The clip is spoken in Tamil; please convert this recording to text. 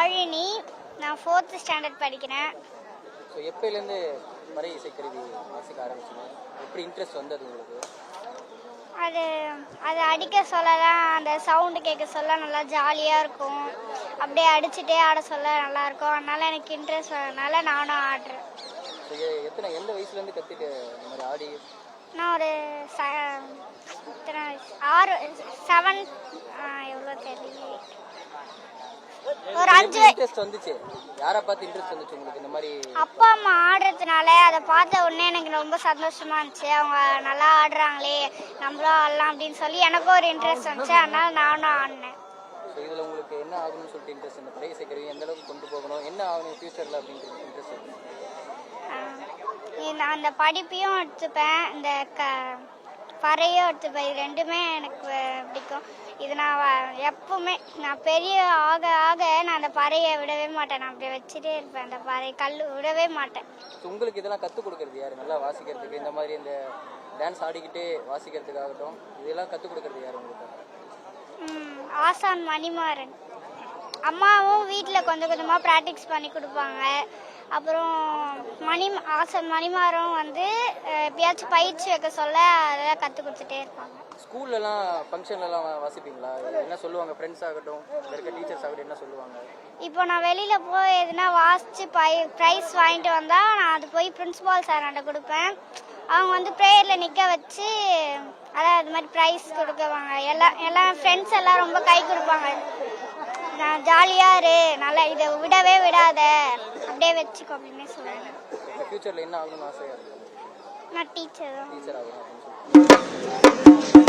யாழினி. நான் 4th ஸ்டாண்டர்ட் படிக்கிறேன். ஸோ எப்போலேருந்து மறை இசைக்கருவி வாசிக்க ஆரம்பிச்சிங்க? எப்படி இன்ட்ரெஸ்ட் வந்தது உங்களுக்கு? அது அது அடிக்க சொல்லலாம், அந்த சவுண்டு கேட்க சொல்ல நல்லா ஜாலியாக இருக்கும். அப்படியே அடிச்சுட்டே ஆட சொல்ல நல்லாயிருக்கும். அதனால் எனக்கு இன்ட்ரெஸ்ட் வரதுனால நானும் ஆடுறேன். எந்த வயசுலேருந்து கற்றுட்டு இந்த மாதிரி ஆடி? நான் ஒரு 6 7 எவ்வளோ தெரியல, ஒரு 5 இன்ட்ரெஸ்ட் வந்துச்சு. யாரை பார்த்து இன்ட்ரெஸ்ட் வந்துச்சு உங்களுக்கு இந்த மாதிரி? அப்பா அம்மா ஆடுறதுனால அதை பார்த்த உடனே எனக்கு ரொம்ப சந்தோஷமா இருந்துச்சு. அவங்க நல்லா ஆடுறாங்களே, நம்மளும் ஆடலாம் அப்படின்னு சொல்லி எனக்கும் ஒரு இன்ட்ரெஸ்ட் வந்துச்சு. அதனால நானும் ஆடினேன். ஸோ இதில் உங்களுக்கு என்ன ஆகணும்னு சொல்லிட்டு இன்ட்ரெஸ்ட்? இந்த பிரைஸ் கருவி எந்த அளவுக்கு கொண்டு போகணும், என்ன ஆகணும் ஃபியூச்சரில் அப்படின்ட்டு இன்ட்ரெஸ்ட்? நான் அந்த படிப்பையும் எடுத்துப்பேன், இந்த பறையும் எடுத்துப்பேன். இது ரெண்டுமே எனக்கு பிடிக்கும். இது நான் எப்பவுமே நான் பெரிய ஆக ஆக நான் அந்த பறையை விடவே மாட்டேன். நான் அப்படியே வச்சுட்டே இருப்பேன். அந்த பறை கல் விடவே மாட்டேன். உங்களுக்கு இதெல்லாம் கற்றுக் கொடுக்கறது யார்? நல்லா வாசிக்கிறதுக்கு, இந்த மாதிரி இந்த டான்ஸ் ஆடிக்கிட்டே வாசிக்கிறதுக்காகட்டும், இதெல்லாம் கற்றுக் கொடுக்கறது யார் உங்களுக்கு? ஆசான் மணிமாறன். அம்மாவும் வீட்டில் கொஞ்சம் கொஞ்சமாக ப்ராக்டிஸ் பண்ணி கொடுப்பாங்க. அப்புறம் ஆசான் மணிமாரும் வந்து எப்பயாச்சும் பயிற்சி வைக்க சொல்ல அதெல்லாம் கற்றுக் கொடுத்துட்டே இருப்பாங்க. ஸ்கூல்லலாம் ஃபங்க்ஷன்லலாம் வாசிப்பீங்களா? என்ன சொல்லுவாங்க ஃப்ரெண்ட்ஸ் ஆகட்டும், இருக்க டீச்சர்ஸ் ஆகட்டும், என்ன சொல்லுவாங்க? இப்போ நான் வெளியில் போய் எதுனா வாசித்து ப்ரைஸ் வாங்கிட்டு வந்தால் நான் அது போய் பிரின்ஸிபால் சார்கிட்ட கொடுப்பேன். அவங்க வந்து ப்ரேயரில் நிற்க வச்சு அதான் அது மாதிரி ப்ரைஸ் கொடுக்குவாங்க. எல்லாம் ஃப்ரெண்ட்ஸ் எல்லாம் ரொம்ப கை கொடுப்பாங்க. நான் ஜாலியாக இரு, நல்லா இதை விடவே விடாத, அப்படியே வச்சுக்கோ அப்படின்னு சொல்லுவேன். ஃபியூச்சரில் என்ன ஆகணும்னு ஆசையாக? நான் டீச்சர் ஆகணும் அப்படின்னு சொல்லி